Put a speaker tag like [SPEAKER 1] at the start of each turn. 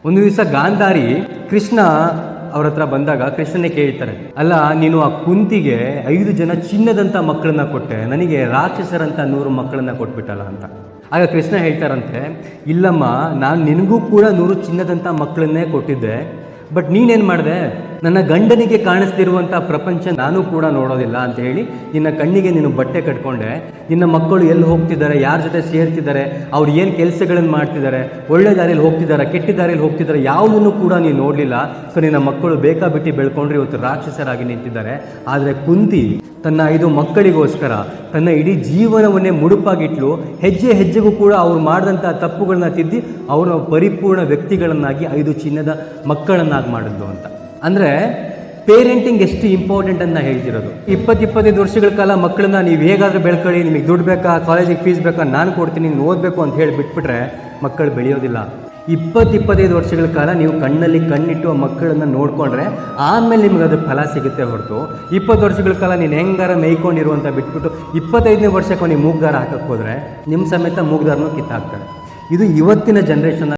[SPEAKER 1] ಒಂದು ದಿವಸ ಗಾಂಧಾರಿ ಕೃಷ್ಣ ಅವ್ರ ಹತ್ರ ಬಂದಾಗ ಕೃಷ್ಣನೇ ಕೇಳ್ತಾರೆ, ಅಲ್ಲ ನೀನು ಆ ಕುಂತಿಗೆ 5 ಜನ ಚಿನ್ನದಂಥ ಮಕ್ಕಳನ್ನ ಕೊಟ್ಟೆ, ನನಗೆ ರಾಕ್ಷಸರಂತ 100 ಮಕ್ಕಳನ್ನ ಕೊಟ್ಬಿಟ್ಟಲ್ಲ ಅಂತ. ಆಗ ಕೃಷ್ಣ ಹೇಳ್ತಾರಂತೆ, ಇಲ್ಲಮ್ಮ, ನಾನು ನಿನಗೂ ಕೂಡ 100 ಚಿನ್ನದಂಥ ಮಕ್ಕಳನ್ನೇ ಕೊಟ್ಟಿದ್ದೆ, ಬಟ್ ನೀನೇನು ಮಾಡಿದೆ, ನನ್ನ ಗಂಡನಿಗೆ ಕಾಣಿಸ್ತಿರುವಂಥ ಪ್ರಪಂಚ ನಾನು ಕೂಡ ನೋಡೋದಿಲ್ಲ ಅಂತ ಹೇಳಿ ನಿನ್ನ ಕಣ್ಣಿಗೆ ನೀನು ಬಟ್ಟೆ ಕಟ್ಕೊಂಡೆ. ನಿನ್ನ ಮಕ್ಕಳು ಎಲ್ಲಿ ಹೋಗ್ತಿದ್ದಾರೆ, ಯಾರ ಜೊತೆ ಸೇರ್ತಿದ್ದಾರೆ, ಅವ್ರು ಏನು ಕೆಲಸಗಳನ್ನು ಮಾಡ್ತಿದ್ದಾರೆ, ಒಳ್ಳೆ ದಾರಿಯಲ್ಲಿ ಹೋಗ್ತಿದ್ದಾರೆ, ಕೆಟ್ಟ ದಾರಿಯಲ್ಲಿ ಹೋಗ್ತಿದ್ದಾರೆ, ಯಾವುದನ್ನು ಕೂಡ ನೀನು ನೋಡಲಿಲ್ಲ. ಸೊ ನಿನ್ನ ಮಕ್ಕಳು ಬೇಕಾಬಿಟ್ಟು ಬೆಳ್ಕೊಂಡ್ರೆ ಇವತ್ತು ರಾಕ್ಷಸರಾಗಿ ನಿಂತಿದ್ದಾರೆ. ಆದರೆ ಕುಂತಿ ತನ್ನ 5 ಮಕ್ಕಳಿಗೋಸ್ಕರ ತನ್ನ ಇಡೀ ಜೀವನವನ್ನೇ ಮುಡುಪಾಗಿಟ್ಲು. ಹೆಜ್ಜೆ ಹೆಜ್ಜೆಗೂ ಕೂಡ ಅವ್ರು ಮಾಡಿದಂಥ ತಪ್ಪುಗಳನ್ನ ತಿದ್ದಿ ಅವರ ಪರಿಪೂರ್ಣ ವ್ಯಕ್ತಿಗಳನ್ನಾಗಿ 5 ಚಿನ್ನದ ಮಕ್ಕಳನ್ನಾಗಿ ಮಾಡಿದ್ಲು ಅಂತ. ಅಂದರೆ ಪೇರೆಂಟಿಂಗ್ ಎಷ್ಟು ಇಂಪಾರ್ಟೆಂಟ್ ಅಂತ ಹೇಳ್ತಿರೋದು. 20-25 ವರ್ಷಗಳ ಕಾಲ ಮಕ್ಕಳನ್ನ ನೀವು ಹೇಗಾದರೂ ಬೆಳ್ಕೊಳ್ಳಿ, ನಿಮಗೆ ದುಡ್ಡು ಬೇಕಾ, ಕಾಲೇಜಿಗೆ ಫೀಸ್ ಬೇಕಾ, ನಾನು ಕೊಡ್ತೀನಿ, ನೀನು ಓದಬೇಕು ಅಂತ ಹೇಳಿ ಬಿಟ್ಬಿಟ್ರೆ ಮಕ್ಕಳು ಬೆಳೆಯೋದಿಲ್ಲ. 20-25 ವರ್ಷಗಳ ಕಾಲ ನೀವು ಕಣ್ಣಲ್ಲಿ ಕಣ್ಣಿಟ್ಟು ಆ ಮಕ್ಕಳನ್ನು ನೋಡಿಕೊಂಡ್ರೆ ಆಮೇಲೆ ನಿಮ್ಗೆ ಅದು ಫಲ ಸಿಗುತ್ತೆ ಹೊರತು 20 ವರ್ಷಗಳ ಕಾಲ ನೀನು ಹೆಂಗಾರ ಮೇಯ್ಕೊಂಡಿರುವಂಥ ಬಿಟ್ಬಿಟ್ಟು 25ನೇ ವರ್ಷಕ್ಕೆ ನೀವು ಮೂಗ್ದಾರ ಹಾಕಕ್ಕೆ ಹೋದರೆ ನಿಮ್ಮ ಸಮೇತ ಮೂಗ್ದಾರನೂ ಕಿತ್ತಾಕ್ತಾರೆ. ಇದು ಇವತ್ತಿನ ಜನ್ರೇಷನ್.